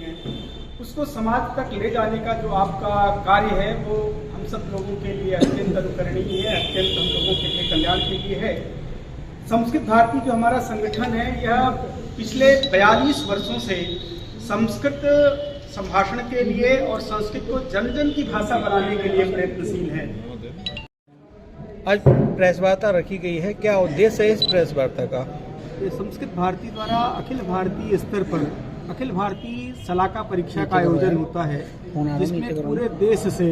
हैं, उसको समाज तक ले जाने का जो आपका कार्य है वो हम सब लोगों के लिए अत्यंत अनुकरणीय है, अत्यंत हम लोगों के लिए कल्याण के लिए है। संस्कृत भारती जो हमारा संगठन है, यह पिछले 42 वर्षों से संस्कृत संभाषण के लिए और संस्कृत को जन जन की भाषा बनाने के लिए प्रयत्नशील है। आज प्रेस वार्ता रखी गई है, क्या उद्देश्य है इस प्रेस वार्ता का? संस्कृत भारती द्वारा अखिल भारतीय स्तर पर अखिल भारतीय सलाका परीक्षा का आयोजन होता है, जिसमें पूरे देश से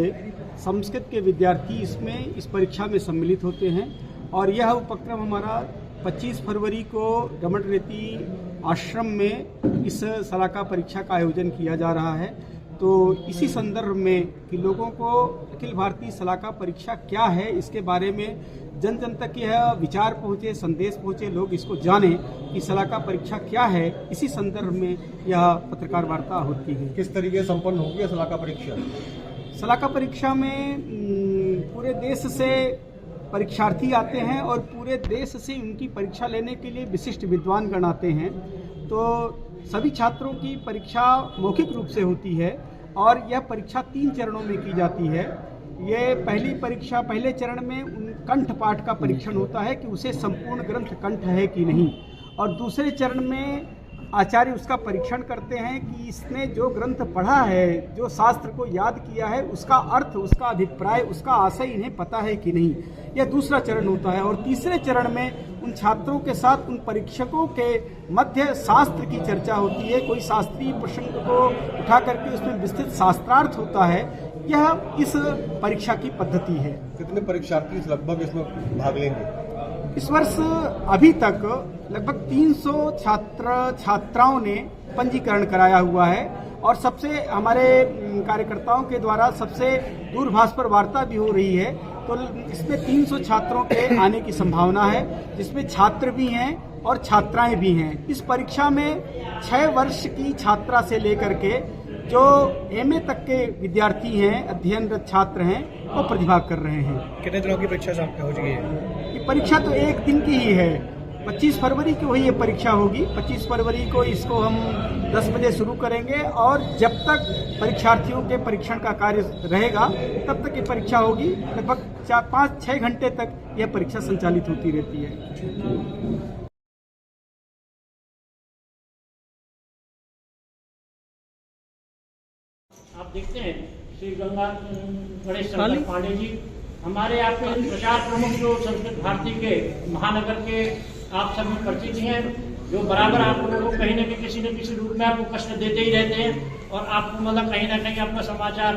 संस्कृत के विद्यार्थी इस परीक्षा में सम्मिलित होते हैं। और यह उपक्रम हमारा 25 फरवरी को रमण रेती आश्रम में इस सलाका परीक्षा का आयोजन किया जा रहा है। तो इसी संदर्भ में कि लोगों को अखिल भारतीय सलाका परीक्षा क्या है, इसके बारे में जन जन तक यह विचार पहुँचे, संदेश पहुँचे, लोग इसको जाने कि सलाका परीक्षा क्या है। इसी संदर्भ में यह पत्रकार वार्ता होती है। किस तरीके से संपन्न होगी सलाका परीक्षा? सलाका परीक्षा में पूरे देश से परीक्षार्थी आते हैं और पूरे देश से उनकी परीक्षा लेने के लिए विशिष्ट विद्वानगण आते हैं। तो सभी छात्रों की परीक्षा मौखिक रूप से होती है और यह परीक्षा 3 चरणों में की जाती है। ये पहले चरण में कंठ पाठ का परीक्षण होता है कि उसे संपूर्ण ग्रंथ कंठ है कि नहीं, और दूसरे चरण में आचार्य उसका परीक्षण करते हैं कि इसने जो ग्रंथ पढ़ा है, जो शास्त्र को याद किया है, उसका अर्थ, उसका अभिप्राय, उसका आशय इन्हें पता है कि नहीं। यह दूसरा चरण होता है। और तीसरे चरण में उन छात्रों के साथ उन परीक्षकों के मध्य शास्त्र की चर्चा होती है। कोई शास्त्रीय प्रसंग को उठा करके उसमें विस्तृत शास्त्रार्थ होता है। यह इस परीक्षा की पद्धति है। कितने परीक्षार्थी लगभग इसमें भाग लेंगे? इस वर्ष अभी तक लगभग 300 छात्राओं ने पंजीकरण कराया हुआ है और सबसे हमारे कार्यकर्ताओं के द्वारा सबसे दूरभाष पर वार्ता भी हो रही है। तो इसमें 300 छात्रों के आने की संभावना है, जिसमें छात्र भी हैं और छात्राएं भी हैं। इस परीक्षा में 6 वर्ष की छात्रा से लेकर के जो MA तक के विद्यार्थी हैं, अध्ययनरत छात्र हैं, वो प्रतिभाग कर रहे हैं। कितने दिनों की परीक्षा हो चुकी है? ये परीक्षा तो 1 दिन की ही है। 25 फरवरी को ही ये परीक्षा होगी। 25 फरवरी को इसको हम 10 बजे शुरू करेंगे और जब तक परीक्षार्थियों के परीक्षण का कार्य रहेगा तब तक ये परीक्षा होगी। लगभग 5-6 घंटे तक यह परीक्षा संचालित होती रहती है। आप देखते हैं श्री गंगा गणेश शंकर पांडे जी हमारे यहाँ पे प्रचार प्रमुख जो संस्कृत भारती के महानगर के आप सभी परिचित हैं, जो बराबर आप लोगों को कहीं न कहीं किसी न किसी रूप में आपको कष्ट देते ही रहते हैं और आपको मतलब कहीं ना कहीं आपका समाचार